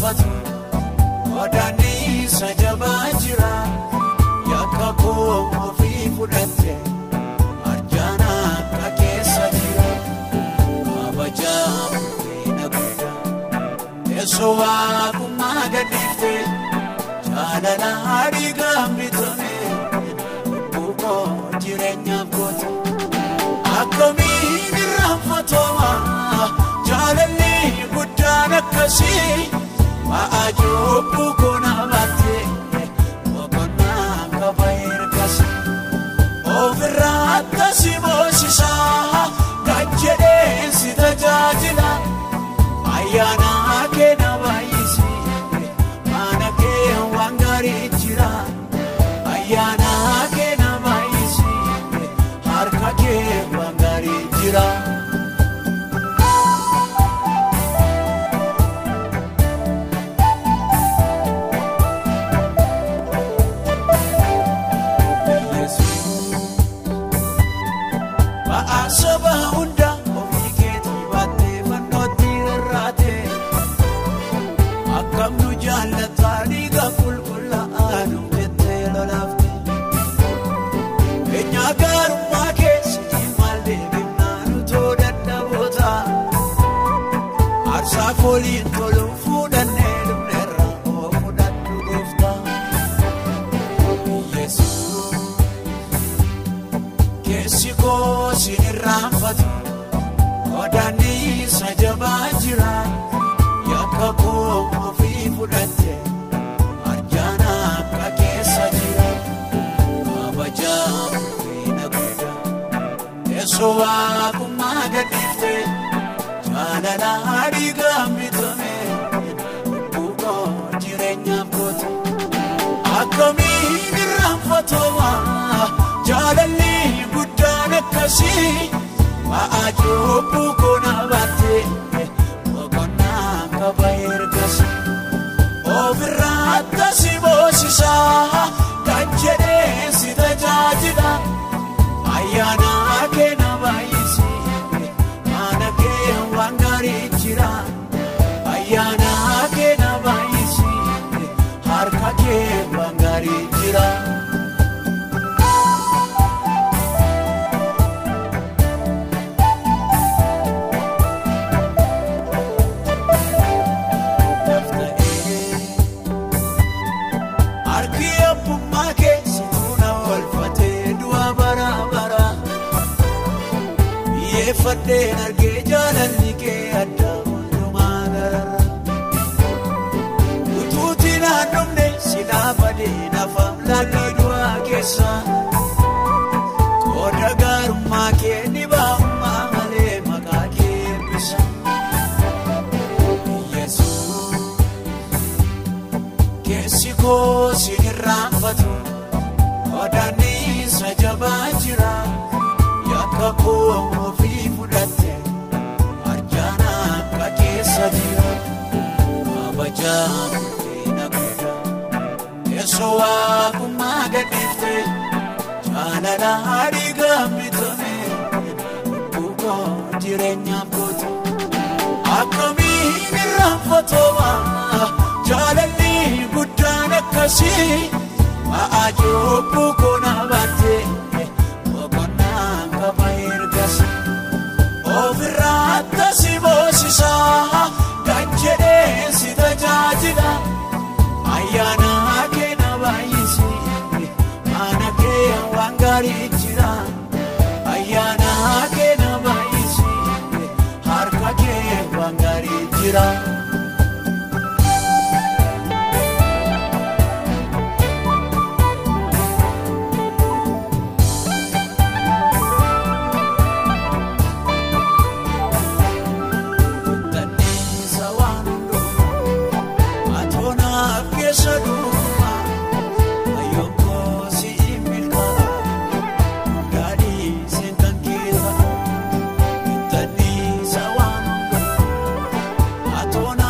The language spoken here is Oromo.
irraanfatu Wadani sajabaa jira Yakka koo ofii fudhatte Arjana akka keessa jira Kabajaa feena guddaa Teessoo waaqummaa gadhiifte Jaalala dhiigaan bitame Lubbuu koo jireenyaaf goote Akkamiin irraanfatoma Jaalalli guddaan akkasii Ma'aajoobbuu koo nabaate Boqonnaan qaba ergasi Ofirraa attasi boosisaa Kan jedheen si tajaajila Ayyaana kee na baay'isi Mana kee waan gaarii jira Ayyaana kee na baay'isi Harka kee waan gaarii jira Asaba hunda ofii keetii baattee fannootti irraate Akkam nu jaallataa dhiiga qulqullaa'aanu jettee lolaafte Keenyaa gaarummaa keessatti maal deebifnaa nutoo dadhaboota Aarsaa fooliin toluu fuudhannee dhufneerra oo fudhadhu gooftaa Keessi koo sin irraanfatu Wadani sajabaa jira Yakka koo ofii fudhatte Arjana akka keessa jira Kabajaa feena guddaa Teessoo waaqummaa gadhiifte Jaalala dhiigaan bitame Lubbuu koo jireenyaaf goote Akkamiin irraanfatoma Jaalalli guddaan akkasii Ma'aajoobbuu koo nabaate Boqonnaan qaba ergasi Ofirraa attasi boosisaa Kan jedheen si tajaajila Ayyaana kee na baay'isi Mana kee waan gaarii jira Ayyaana kee na baay'isi Harka kee waan gaarii jira Fadheen argee jaalalli kee addaa hundumaa gararra Utuuti naannofne silaa badeen afaan laaqii du'aa keessa Qooda gaarummaa kee dhibaa'ummaa malee maqaa kee eebbisa Yesuus Keessi koo sin irraanfatu Wadani sajabaa jira Yakka koo ofii fudhatte Arjana akka keessa jira Kabajaa feena guddaa Teessoo waaqummaa gadhiifte Jaalala dhiigaan bitame Lubbuu koo jireenyaaf goote Akkamiin irraanfatoma Jaalalli guddaan akkasii Ma'aajoobbuu koo nabaate Boqonnaan qaba ergasi Ofirraa attasi boosisaa Kan jedheen si tajaajila Ayyaana kee na baay'isi Mana kee waan gaarii jira Ayyaana kee na baay'isi Harka kee waan gaarii jira Atona